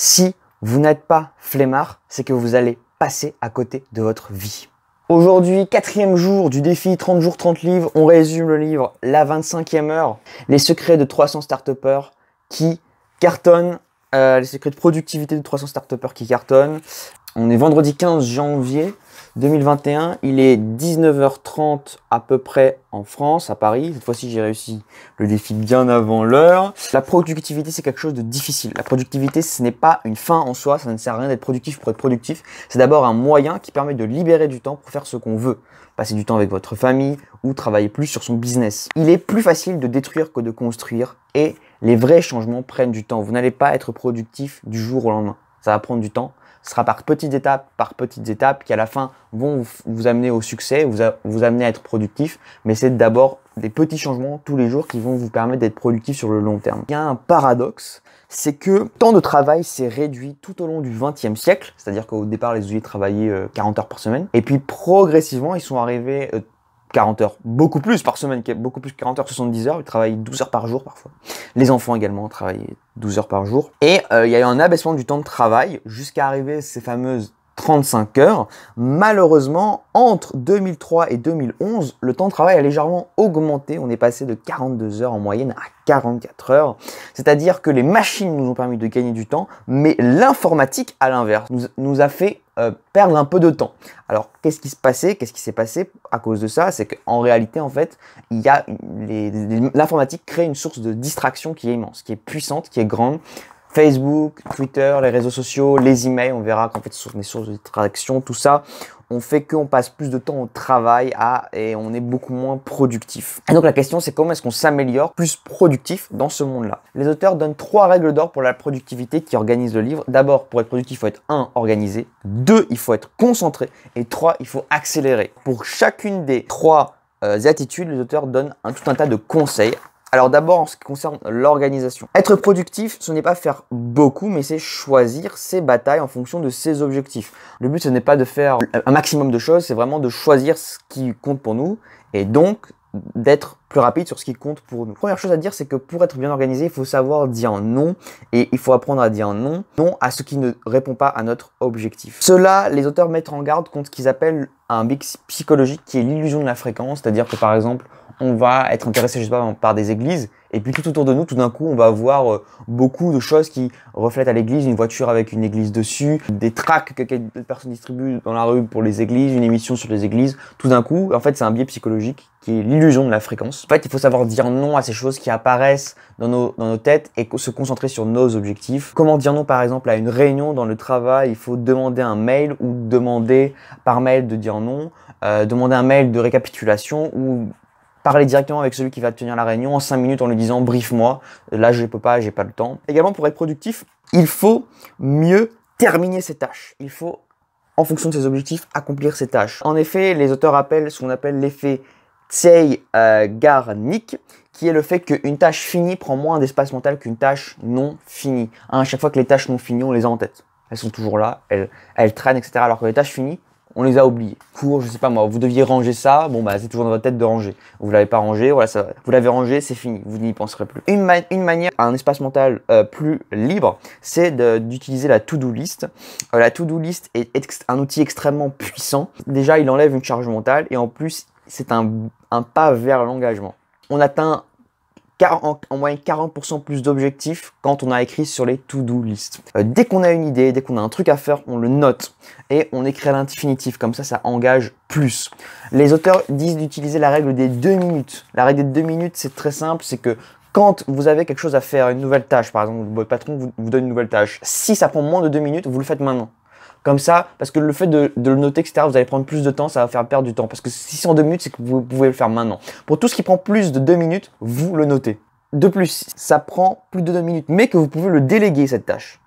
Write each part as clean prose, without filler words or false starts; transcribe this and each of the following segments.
Si vous n'êtes pas flemmard, c'est que vous allez passer à côté de votre vie. Aujourd'hui, 4e jour du défi 30 jours 30 livres, on résume le livre La 25e heure, les secrets de 300 start-upers qui cartonnent, les secrets de productivité de 300 start-upers qui cartonnent. On est vendredi 15 janvier 2021, il est 19h30 à peu près en France, à Paris. Cette fois-ci, j'ai réussi le défi bien avant l'heure. La productivité, c'est quelque chose de difficile. La productivité, ce n'est pas une fin en soi, ça ne sert à rien d'être productif pour être productif. C'est d'abord un moyen qui permet de libérer du temps pour faire ce qu'on veut. Passer du temps avec votre famille ou travailler plus sur son business. Il est plus facile de détruire que de construire et les vrais changements prennent du temps. Vous n'allez pas être productif du jour au lendemain. Ça va prendre du temps. Ce sera par petites étapes qui à la fin vont vous amener au succès, vous amener à être productif. Mais c'est d'abord des petits changements tous les jours qui vont vous permettre d'être productif sur le long terme. Il y a un paradoxe, c'est que le temps de travail s'est réduit tout au long du XXe siècle. C'est-à-dire qu'au départ, les ouvriers travaillaient 40 heures par semaine. Et puis progressivement, ils sont arrivés 40 heures, beaucoup plus par semaine, beaucoup plus que 40 heures, 70 heures, ils travaillent 12 heures par jour parfois. Les enfants également travaillent 12 heures par jour. Et il y a eu un abaissement du temps de travail jusqu'à arriver à ces fameuses 35 heures. Malheureusement, entre 2003 et 2011, le temps de travail a légèrement augmenté. On est passé de 42 heures en moyenne à 44 heures. C'est-à-dire que les machines nous ont permis de gagner du temps, mais l'informatique, à l'inverse, nous a fait perdre un peu de temps. Alors, qu'est-ce qui s'est passé à cause de ça? C'est qu'en réalité, en fait, il y a l'informatique crée une source de distraction qui est immense, qui est puissante, qui est grande. Facebook, Twitter, les réseaux sociaux, les emails, on verra qu'en fait ce sont des sources de distraction, tout ça, on fait qu'on passe plus de temps au travail et on est beaucoup moins productif. Et donc la question c'est comment est-ce qu'on s'améliore plus productif dans ce monde-là? Les auteurs donnent 3 règles d'or pour la productivité qui organisent le livre. D'abord, pour être productif, il faut être 1. Organisé, 2. Il faut être concentré et 3. Il faut accélérer. Pour chacune des 3 attitudes, les auteurs donnent tout un tas de conseils. Alors d'abord, en ce qui concerne l'organisation. Être productif, ce n'est pas faire beaucoup, mais c'est choisir ses batailles en fonction de ses objectifs. Le but, ce n'est pas de faire un maximum de choses, c'est vraiment de choisir ce qui compte pour nous et donc d'être plus rapide sur ce qui compte pour nous. Première chose à dire, c'est que pour être bien organisé, il faut savoir dire non et il faut apprendre à dire non à ce qui ne répond pas à notre objectif. Cela, les auteurs mettent en garde contre ce qu'ils appellent un biais psychologique qui est l'illusion de la fréquence, c'est-à-dire que par exemple, on va être intéressé, je sais pas, par des églises, et puis tout autour de nous, tout d'un coup, on va voir beaucoup de choses qui reflètent à l'église, une voiture avec une église dessus, des tracts que quelques personnes distribuent dans la rue pour les églises, une émission sur les églises. Tout d'un coup, en fait, c'est un biais psychologique qui est l'illusion de la fréquence. En fait, il faut savoir dire non à ces choses qui apparaissent dans nos têtes et se concentrer sur nos objectifs. Comment dire non, par exemple, à une réunion dans le travail? Il faut demander un mail ou demander par mail de dire non, demander un mail de récapitulation ou parler directement avec celui qui va tenir la réunion en 5 minutes en lui disant « brief-moi, là je peux pas, j'ai pas le temps ». Également, pour être productif, il faut mieux terminer ses tâches. Il faut, en fonction de ses objectifs, accomplir ses tâches. En effet, les auteurs appellent ce qu'on appelle l'effet Zeigarnik, qui est le fait qu'une tâche finie prend moins d'espace mental qu'une tâche non finie. À chaque fois que les tâches non finies, on les a en tête. Elles sont toujours là, elles traînent, etc. Alors que les tâches finies, on les a oubliés. Cours, je sais pas moi, vous deviez ranger ça, bon bah c'est toujours dans votre tête de ranger. Vous l'avez pas rangé, voilà, ça, vous l'avez rangé, c'est fini, vous n'y penserez plus. Une manière, un espace mental plus libre, c'est d'utiliser la to-do list. La to-do list est un outil extrêmement puissant. Déjà, il enlève une charge mentale et en plus, c'est un pas vers l'engagement. On atteint en moyenne 40% plus d'objectifs quand on a écrit sur les to-do list. Dès qu'on a une idée, dès qu'on a un truc à faire, on le note et on écrit à l'infinitif. Comme ça engage plus. Les auteurs disent d'utiliser la règle des 2 minutes. La règle des 2 minutes, c'est très simple, c'est que quand vous avez quelque chose à faire, une nouvelle tâche, par exemple, votre patron vous donne une nouvelle tâche, si ça prend moins de 2 minutes, vous le faites maintenant. Comme ça, parce que le fait de le noter, etc., vous allez prendre plus de temps, ça va faire perdre du temps. Parce que si c'est en 2 minutes, c'est que vous pouvez le faire maintenant. Pour tout ce qui prend plus de 2 minutes, vous le notez. De plus, ça prend plus de 2 minutes, mais que vous pouvez le déléguer, cette tâche.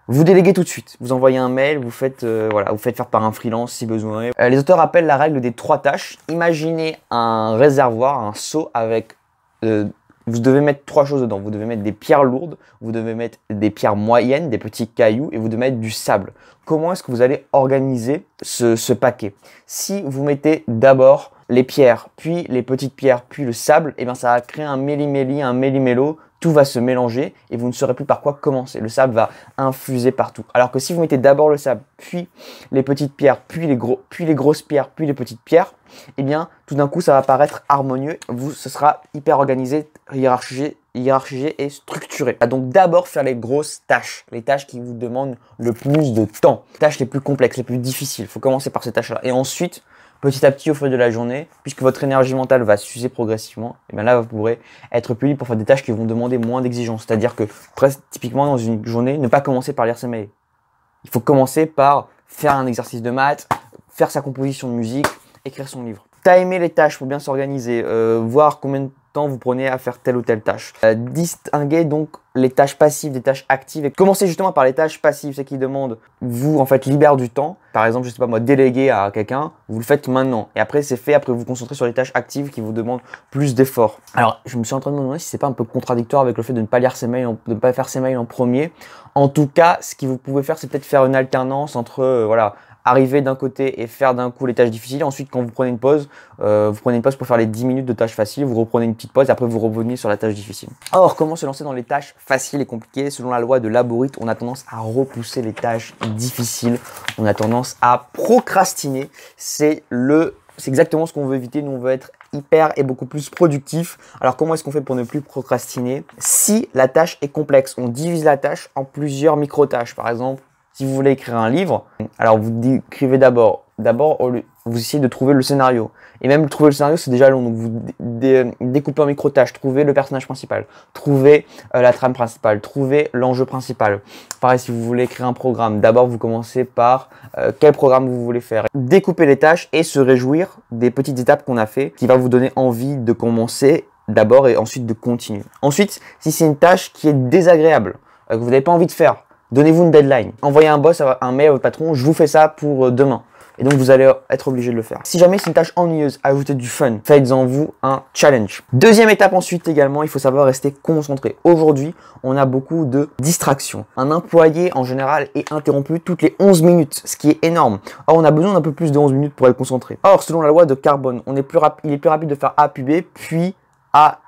Vous déléguez tout de suite. Vous envoyez un mail, vous faites faire par un freelance si besoin. Les auteurs appellent la règle des 3 tâches. Imaginez un réservoir, un seau avec... vous devez mettre 3 choses dedans. Vous devez mettre des pierres lourdes, vous devez mettre des pierres moyennes, des petits cailloux et vous devez mettre du sable. Comment est-ce que vous allez organiser ce paquet? Si vous mettez d'abord les pierres, puis les petites pierres, puis le sable, et bien ça va créer un méli-méli, un méli-mélo tout va se mélanger et vous ne saurez plus par quoi commencer. Le sable va infuser partout. Alors que si vous mettez d'abord le sable, puis les petites pierres, puis les grosses pierres, puis les petites pierres, eh bien, tout d'un coup, ça va paraître harmonieux. Ce sera hyper organisé, hiérarchisé et structuré. Donc d'abord faire les grosses tâches, les tâches qui vous demandent le plus de temps, les tâches les plus complexes, les plus difficiles. Il faut commencer par ces tâches-là. Et ensuite, petit à petit au fil de la journée, puisque votre énergie mentale va s'user progressivement, et bien là vous pourrez être plus libre pour faire des tâches qui vont demander moins d'exigence. C'est-à-dire que typiquement dans une journée, ne pas commencer par lire ses mails. Il faut commencer par faire un exercice de maths, faire sa composition de musique, écrire son livre. Timer les tâches pour bien s'organiser, voir combien de temps vous prenez à faire telle ou telle tâche. Distinguer donc les tâches passives des tâches actives et commencer justement par les tâches passives, ce qui demande vous en fait libère du temps. Par exemple, je sais pas moi, déléguer à quelqu'un, vous le faites maintenant et après c'est fait, après vous vous concentrez sur les tâches actives qui vous demandent plus d'efforts. Alors, je me suis en train de me demander si c'est pas un peu contradictoire avec le fait de ne pas lire ses mails, de ne pas faire ses mails en premier. En tout cas, ce que vous pouvez faire, c'est peut-être faire une alternance entre voilà, arriver d'un côté et faire d'un coup les tâches difficiles. Ensuite, quand vous prenez une pause pour faire les 10 minutes de tâches faciles, vous reprenez une petite pause et après vous revenez sur la tâche difficile. Or, comment se lancer dans les tâches faciles et compliquées? Selon la loi de Laborit, on a tendance à repousser les tâches difficiles. On a tendance à procrastiner. C'est exactement ce qu'on veut éviter. Nous, on veut être hyper et beaucoup plus productif. Alors, comment est-ce qu'on fait pour ne plus procrastiner? Si la tâche est complexe, on divise la tâche en plusieurs micro-tâches. Par exemple, si vous voulez écrire un livre, alors vous écrivez d'abord, vous essayez de trouver le scénario. Et même trouver le scénario, c'est déjà long. Donc vous découpez en micro-tâches, trouvez le personnage principal, trouvez la trame principale, trouvez l'enjeu principal. Pareil, si vous voulez écrire un programme, d'abord vous commencez par quel programme vous voulez faire. Découpez les tâches et se réjouir des petites étapes qu'on a fait, qui va vous donner envie de commencer d'abord et ensuite de continuer. Ensuite, si c'est une tâche qui est désagréable, que vous n'avez pas envie de faire, donnez-vous une deadline. Envoyez un mail à votre patron, je vous fais ça pour demain. Et donc, vous allez être obligé de le faire. Si jamais c'est une tâche ennuyeuse, ajoutez du fun. Faites-en vous un challenge. Deuxième étape ensuite également, il faut savoir rester concentré. Aujourd'hui, on a beaucoup de distractions. Un employé, en général, est interrompu toutes les 11 minutes, ce qui est énorme. Or, on a besoin d'un peu plus de 11 minutes pour être concentré. Or, selon la loi de Carbone, il est plus rapide de faire A puis B, puis A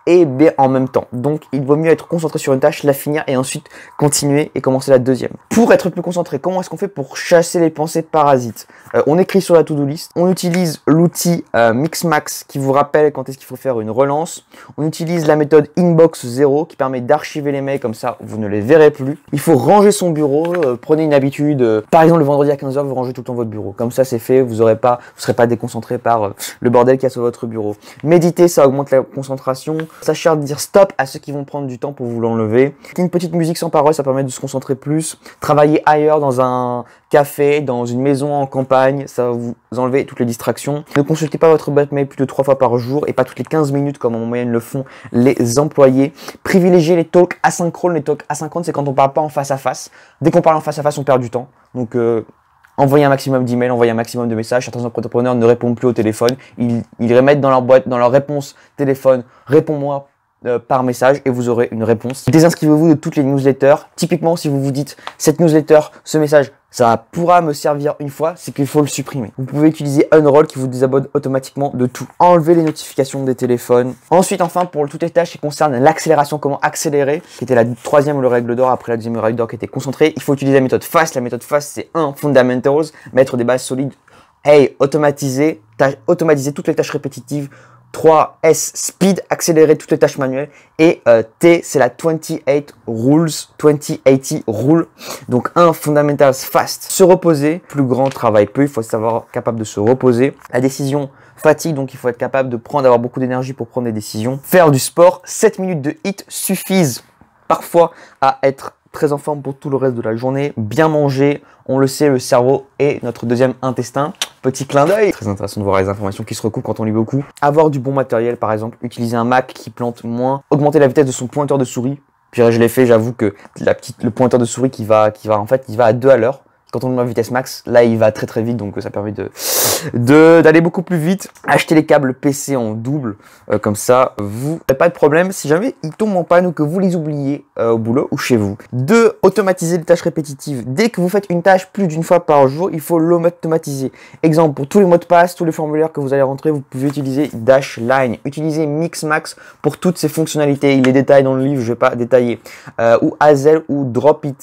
et B en même temps. Donc, il vaut mieux être concentré sur une tâche, la finir et ensuite continuer et commencer la deuxième. Pour être plus concentré, comment est-ce qu'on fait pour chasser les pensées parasites? On écrit sur la to-do list. On utilise l'outil Mixmax qui vous rappelle quand est-ce qu'il faut faire une relance. On utilise la méthode Inbox 0 qui permet d'archiver les mails, comme ça vous ne les verrez plus. Il faut ranger son bureau. Prenez une habitude. Par exemple, le vendredi à 15h, vous rangez tout le temps votre bureau. Comme ça, c'est fait. Vous serez pas déconcentré par le bordel qu'il y a sur votre bureau. Méditer, ça augmente la concentration. Sachez dire stop à ceux qui vont prendre du temps pour vous l'enlever. Une petite musique sans parole, ça permet de se concentrer plus. Travailler ailleurs, dans un café, dans une maison en campagne, ça va vous enlever toutes les distractions. Ne consultez pas votre boîte mail plus de 3 fois par jour et pas toutes les 15 minutes comme en moyenne le font les employés. Privilégiez les talks asynchrones. Les talks asynchrones, c'est quand on parle pas en face à face. Dès qu'on parle en face à face, on perd du temps. Donc, envoyez un maximum d'emails, envoyez un maximum de messages. Certains entrepreneurs ne répondent plus au téléphone. Ils remettent dans leur boîte, dans leur réponse téléphone, réponds-moi par message et vous aurez une réponse. Désinscrivez-vous de toutes les newsletters. Typiquement, si vous vous dites cette newsletter, ce message, ça pourra me servir une fois, c'est qu'il faut le supprimer. Vous pouvez utiliser Unroll qui vous désabonne automatiquement de tout. Enlevez les notifications des téléphones. Ensuite, enfin, pour toutes les tâches qui concernent l'accélération, comment accélérer, qui était la troisième règle d'or après la deuxième règle d'or qui était concentrée, il faut utiliser la méthode FAST. La méthode FAST, c'est Fundamentals, mettre des bases solides. Automatiser toutes les tâches répétitives. 3, S, speed, accélérer toutes les tâches manuelles. Et T, c'est la 28 rules, 2080 rule. Donc fundamentals fast. Se reposer, plus grand travail peu, il faut savoir capable de se reposer. La décision fatigue, donc il faut être capable d'avoir beaucoup d'énergie pour prendre des décisions. Faire du sport, 7 minutes de HIIT suffisent parfois à être très en forme pour tout le reste de la journée. Bien manger, on le sait, le cerveau est notre deuxième intestin. Petit clin d'œil. Très intéressant de voir les informations qui se recoupent quand on lit beaucoup. Avoir du bon matériel, par exemple, utiliser un Mac qui plante moins, augmenter la vitesse de son pointeur de souris. Puis je l'ai fait, j'avoue que le pointeur de souris qui va à 2 à l'heure, Quand on le met à vitesse max, là il va très très vite, donc ça permet d'aller beaucoup plus vite. Achetez les câbles PC en double, comme ça vous n'avez pas de problème si jamais ils tombent en panne ou que vous les oubliez au boulot ou chez vous. 2. Automatiser les tâches répétitives. Dès que vous faites une tâche plus d'une fois par jour, il faut l'automatiser. Exemple, pour tous les mots de passe, tous les formulaires que vous allez rentrer, vous pouvez utiliser Dashline. Utilisez Mixmax pour toutes ces fonctionnalités. Il les détaille dans le livre, je ne vais pas détailler. Ou Hazel ou Dropit.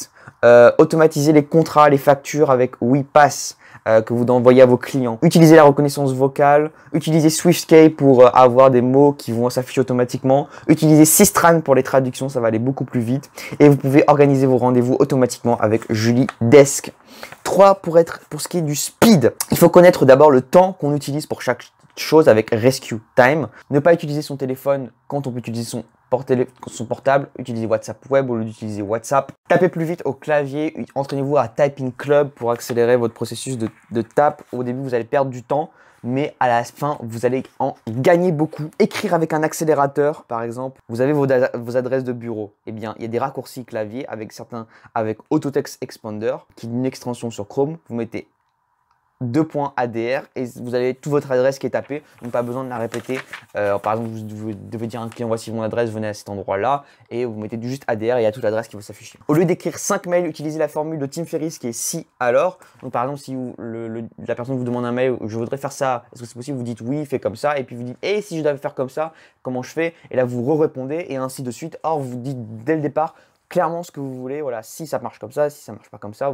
Automatiser les contrats, les factures avec WePass que vous envoyez à vos clients. Utilisez la reconnaissance vocale. Utilisez SwiftKey pour avoir des mots qui vont s'afficher automatiquement. Utilisez Systran pour les traductions, ça va aller beaucoup plus vite. Et vous pouvez organiser vos rendez-vous automatiquement avec Julie Desk. 3. Pour ce qui est du speed, il faut connaître d'abord le temps qu'on utilise pour chaque chose avec Rescue Time. Ne pas utiliser son téléphone quand on peut utiliser son portable, utilisez WhatsApp Web au lieu d'utiliser WhatsApp. Tapez plus vite au clavier, entraînez-vous à Typing Club pour accélérer votre processus de tape. Au début, vous allez perdre du temps, mais à la fin, vous allez en gagner beaucoup. Écrire avec un accélérateur, par exemple, vous avez vos adresses de bureau. Eh bien, il y a des raccourcis clavier avec Autotext Expander, qui est une extension sur Chrome. Vous mettez 2.adr et vous avez toute votre adresse qui est tapée, donc pas besoin de la répéter. Par exemple, vous devez dire à un client voici mon adresse, venez à cet endroit là, et vous mettez juste adr et il y a toute l'adresse qui va s'afficher. Au lieu d'écrire 5 mails, utilisez la formule de Tim Ferriss qui est si alors. Donc par exemple, si la personne vous demande un mail, je voudrais faire ça, est-ce que c'est possible, vous dites oui, fais comme ça, et puis vous dites et si je dois faire comme ça, comment je fais, et là vous répondez et ainsi de suite. Or vous dites dès le départ clairement ce que vous voulez, voilà, si ça marche comme ça, si ça marche pas comme ça,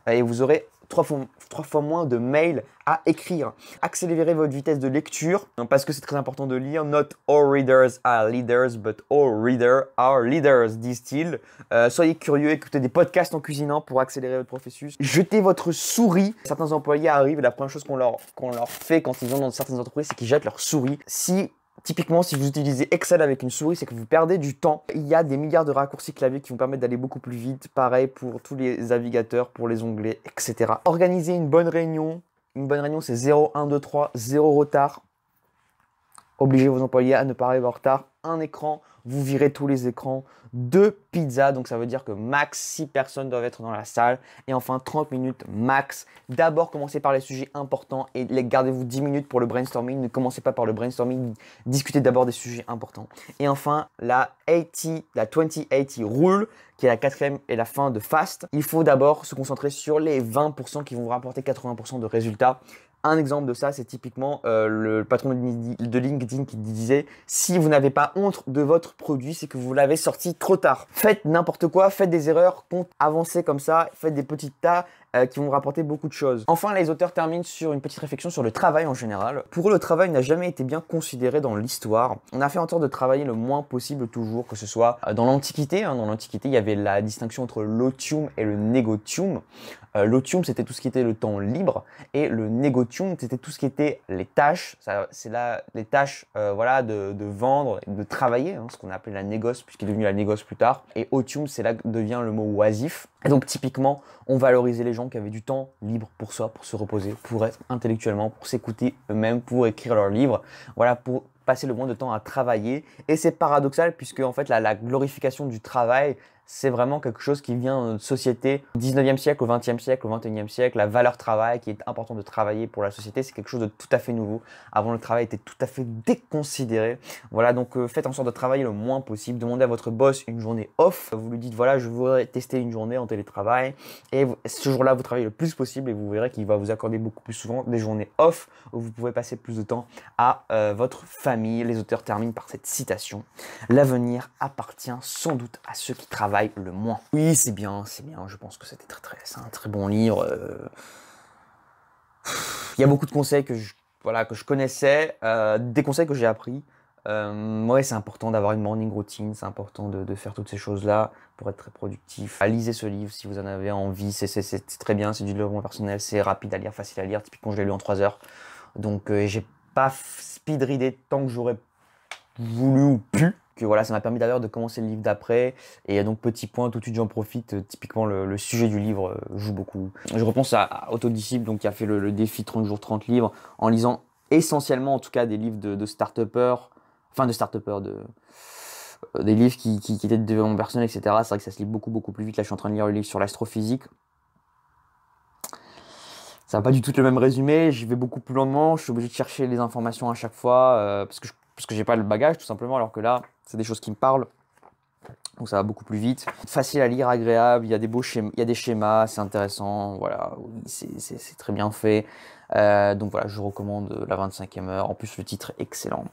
et vous aurez 3 fois moins de mails à écrire. Accélérez votre vitesse de lecture, parce que c'est très important de lire. Not all readers are leaders, but all readers are leaders, disent-ils. Soyez curieux, écoutez des podcasts en cuisinant pour accélérer votre processus. Jetez votre souris. Certains employés arrivent et la première chose qu'on leur fait quand ils vont dans certaines entreprises, c'est qu'ils jettent leur souris. Typiquement, si vous utilisez Excel avec une souris, c'est que vous perdez du temps. Il y a des milliards de raccourcis clavier qui vont permettre d'aller beaucoup plus vite. Pareil pour tous les navigateurs, pour les onglets, etc. Organisez une bonne réunion. Une bonne réunion, c'est 0, 1, 2, 3, 0 retard. Obligez vos employés à ne pas arriver en retard. Un écran, vous virez tous les écrans. 2 pizzas, donc ça veut dire que max 6 personnes doivent être dans la salle. Et enfin 30 minutes max. D'abord commencez par les sujets importants et gardez-vous 10 minutes pour le brainstorming. Ne commencez pas par le brainstorming, discutez d'abord des sujets importants. Et enfin la 20-80 rule, qui est la 4e et la fin de FAST. Il faut d'abord se concentrer sur les 20% qui vont vous rapporter 80% de résultats. Un exemple de ça, c'est typiquement le patron de LinkedIn qui disait « Si vous n'avez pas honte de votre produit, c'est que vous l'avez sorti trop tard. » Faites n'importe quoi, faites des erreurs, avancez comme ça, faites des petits tas qui vont vous rapporter beaucoup de choses. Enfin, les auteurs terminent sur une petite réflexion sur le travail en général. Pour eux, le travail n'a jamais été bien considéré dans l'histoire. On a fait en sorte de travailler le moins possible toujours, que ce soit dans l'Antiquité. Dans l'Antiquité, il y avait la distinction entre l'otium et le negotium. L'otium, c'était tout ce qui était le temps libre, et le negotium, c'était tout ce qui était les tâches. C'est là les tâches voilà, de vendre, de travailler, ce qu'on a appelé la négoce, puisqu'il est devenu la négoce plus tard. Et otium, c'est là que devient le mot oisif. Et donc typiquement, on valorisait les gens qui avaient du temps libre pour soi, pour se reposer, pour être intellectuellement, pour s'écouter eux-mêmes, pour écrire leurs livres, voilà, pour passer le moins de temps à travailler. Et c'est paradoxal puisque en fait la glorification du travail, c'est vraiment quelque chose qui vient de notre société au 19e siècle, au 20e siècle, au 21e siècle. La valeur travail qui est important de travailler pour la société, c'est quelque chose de tout à fait nouveau. Avant, le travail était tout à fait déconsidéré. Voilà, donc faites en sorte de travailler le moins possible. Demandez à votre boss une journée off. Vous lui dites, voilà, je voudrais tester une journée en télétravail. Et ce jour-là, vous travaillez le plus possible et vous verrez qu'il va vous accorder beaucoup plus souvent des journées off où vous pouvez passer plus de temps à votre famille. Les auteurs terminent par cette citation. L'avenir appartient sans doute à ceux qui travaillent le moins. Oui, c'est bien, je pense que c'est un très bon livre. Il y a beaucoup de conseils que je connaissais, des conseils que j'ai appris. Ouais, c'est important d'avoir une morning routine, c'est important de faire toutes ces choses-là pour être très productif. Lisez ce livre si vous en avez envie, c'est très bien, c'est du développement personnel, c'est rapide à lire, facile à lire. Typiquement, je l'ai lu en 3 heures. Donc, j'ai pas speed readé tant que j'aurais voulu ou pu. Que voilà, ça m'a permis d'ailleurs de commencer le livre d'après. Et donc, petit point, tout de suite j'en profite. Typiquement, le sujet du livre joue beaucoup. Je repense à Autodisciple, donc qui a fait le défi 30 jours, 30 livres, en lisant essentiellement, en tout cas, des livres de start-upers, des livres qui étaient de développement personnel, etc. C'est vrai que ça se lit beaucoup plus vite. Là, je suis en train de lire le livre sur l'astrophysique. Ça va pas du tout être le même résumé, j'y vais beaucoup plus lentement, je suis obligé de chercher les informations à chaque fois parce que j'ai pas le bagage tout simplement, alors que là, c'est des choses qui me parlent. Donc ça va beaucoup plus vite. Facile à lire, agréable, il y a des beaux schémas, il y a des schémas, c'est intéressant, voilà, oui, c'est très bien fait. Donc voilà, je recommande la 25e heure. En plus, le titre est excellent.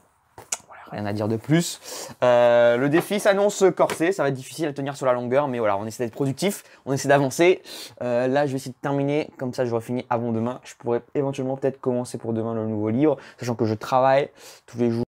Voilà, rien à dire de plus. Le défi s'annonce corsé, ça va être difficile à tenir sur la longueur, mais voilà, on essaie d'être productif, on essaie d'avancer. Là, je vais essayer de terminer, comme ça j'aurai fini avant demain. Je pourrais éventuellement peut-être commencer pour demain le nouveau livre, sachant que je travaille tous les jours.